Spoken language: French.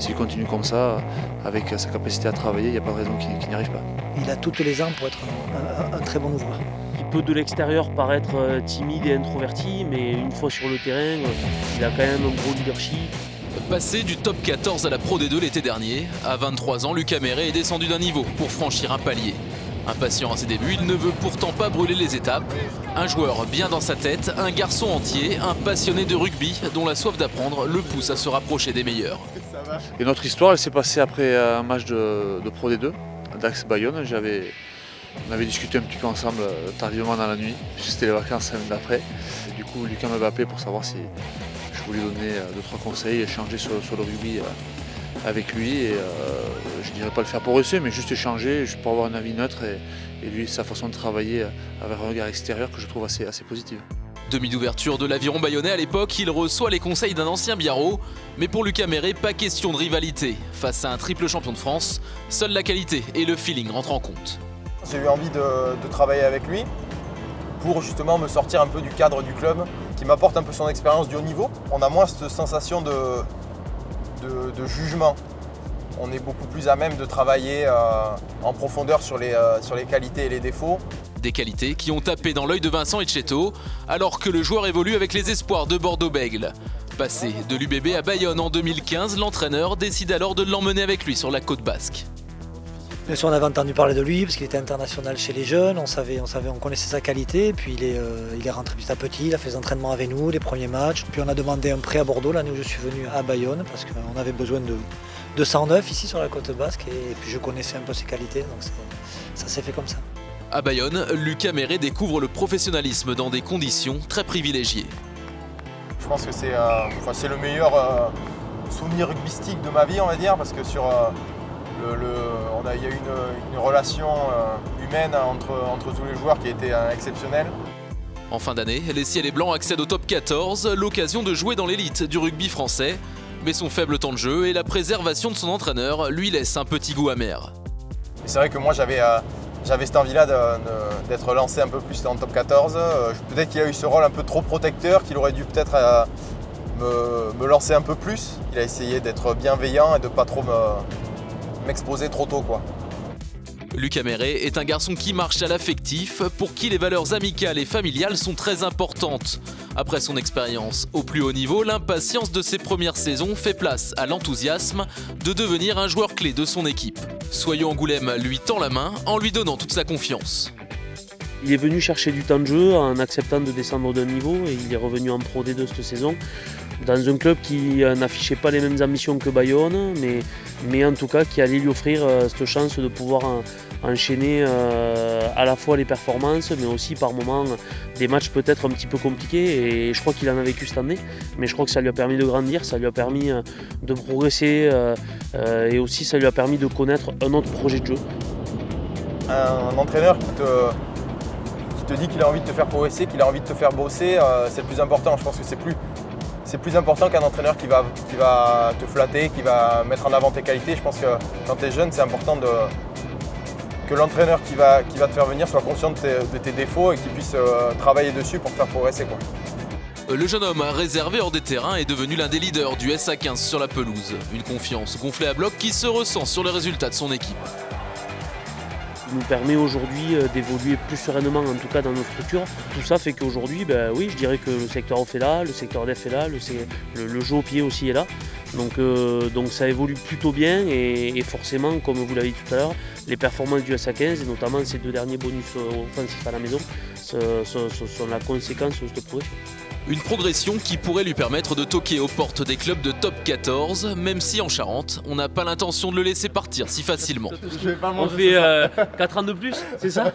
s'il continue comme ça, avec sa capacité à travailler, il n'y a pas de raison qu'il n'y arrive pas. Il a toutes les armes pour être un très bon ouvreur. Il peut de l'extérieur paraître timide et introverti, mais une fois sur le terrain, il a quand même un gros leadership. Passé du top 14 à la Pro D2 l'été dernier, à 23 ans, Lucas Meret est descendu d'un niveau pour franchir un palier. Impatient à ses débuts, il ne veut pourtant pas brûler les étapes. Un joueur bien dans sa tête, un garçon entier, un passionné de rugby dont la soif d'apprendre le pousse à se rapprocher des meilleurs. Et notre histoire, elle s'est passée après un match de Pro D2, Dax Bayonne. On avait discuté un petit peu ensemble tardivement dans la nuit, puisque c'était les vacances la semaine d'après. Du coup, Lucas m'avait appelé pour savoir si je voulais donner 2-3 conseils, échanger sur le rugby avec lui. Et je ne dirais pas le faire pour essayer, mais juste échanger pour avoir un avis neutre et lui, sa façon de travailler avec un regard extérieur que je trouve assez positive. Demi d'ouverture de l'aviron bayonnais à l'époque, il reçoit les conseils d'un ancien biarro. Mais pour Lucas Meret, pas question de rivalité. Face à un triple champion de France, seule la qualité et le feeling rentrent en compte. J'ai eu envie de travailler avec lui pour justement me sortir un peu du cadre du club, qui m'apporte un peu son expérience du haut niveau. On a moins cette sensation de jugement. On est beaucoup plus à même de travailler en profondeur sur les qualités et les défauts. Des qualités qui ont tapé dans l'œil de Vincent Etcheto, alors que le joueur évolue avec les espoirs de Bordeaux-Bègles. Passé de l'UBB à Bayonne en 2015, l'entraîneur décide alors de l'emmener avec lui sur la côte basque. Bien sûr, on avait entendu parler de lui parce qu'il était international chez les jeunes, on connaissait sa qualité, et puis il est rentré petit à petit, il a fait des entraînements avec nous, les premiers matchs. Puis on a demandé un prêt à Bordeaux l'année où je suis venu à Bayonne parce qu'on avait besoin de 109 ici sur la côte basque, et puis je connaissais un peu ses qualités, donc ça s'est fait comme ça. À Bayonne, Lucas Meret découvre le professionnalisme dans des conditions très privilégiées. Je pense que c'est le meilleur souvenir rugbystique de ma vie, on va dire, parce que il y a eu une relation humaine entre tous les joueurs qui a été exceptionnelle. En fin d'année, les Ciels et Blancs accèdent au top 14, l'occasion de jouer dans l'élite du rugby français. Mais son faible temps de jeu et la préservation de son entraîneur lui laissent un petit goût amer. C'est vrai que moi j'avais cette envie-là d'être lancé un peu plus dans le top 14. Peut-être qu'il a eu ce rôle un peu trop protecteur, qu'il aurait dû peut-être me lancer un peu plus. Il a essayé d'être bienveillant et de ne pas trop m'exposer trop tôt, quoi. Lucas Meret est un garçon qui marche à l'affectif, pour qui les valeurs amicales et familiales sont très importantes. Après son expérience au plus haut niveau, l'impatience de ses premières saisons fait place à l'enthousiasme de devenir un joueur clé de son équipe. Soyeux Angoulême lui tend la main en lui donnant toute sa confiance. Il est venu chercher du temps de jeu en acceptant de descendre d'un niveau, et il est revenu en Pro D2 cette saison, dans un club qui n'affichait pas les mêmes ambitions que Bayonne, mais en tout cas qui allait lui offrir cette chance de pouvoir enchaîner à la fois les performances, mais aussi par moments des matchs peut-être un petit peu compliqués, et je crois qu'il en a vécu cette année, mais je crois que ça lui a permis de grandir, ça lui a permis de progresser, et aussi ça lui a permis de connaître un autre projet de jeu. Un entraîneur qui te dit qu'il a envie de te faire progresser, qu'il a envie de te faire bosser, c'est le plus important. Je pense que c'est plus important qu'un entraîneur qui va te flatter, qui va mettre en avant tes qualités. Je pense que quand tu es jeune, c'est important que l'entraîneur qui va te faire venir soit conscient de tes défauts et qu'il puisse travailler dessus pour te faire progresser, quoi. Le jeune homme réservé hors des terrains est devenu l'un des leaders du SA15 sur la pelouse. Une confiance gonflée à bloc qui se ressent sur les résultats de son équipe. Il nous permet aujourd'hui d'évoluer plus sereinement, en tout cas dans nos structures. Tout ça fait qu'aujourd'hui, oui, je dirais que le secteur off est là, le secteur def est là, le jeu au pied aussi est là. Donc ça évolue plutôt bien, et forcément, comme vous l'avez dit tout à l'heure, les performances du SA15, et notamment ces 2 derniers bonus offensifs à la maison, sont la conséquence de cette progression. Une progression qui pourrait lui permettre de toquer aux portes des clubs de top 14, même si en Charente, on n'a pas l'intention de le laisser partir si facilement. On fait 4 ans de plus, c'est ça?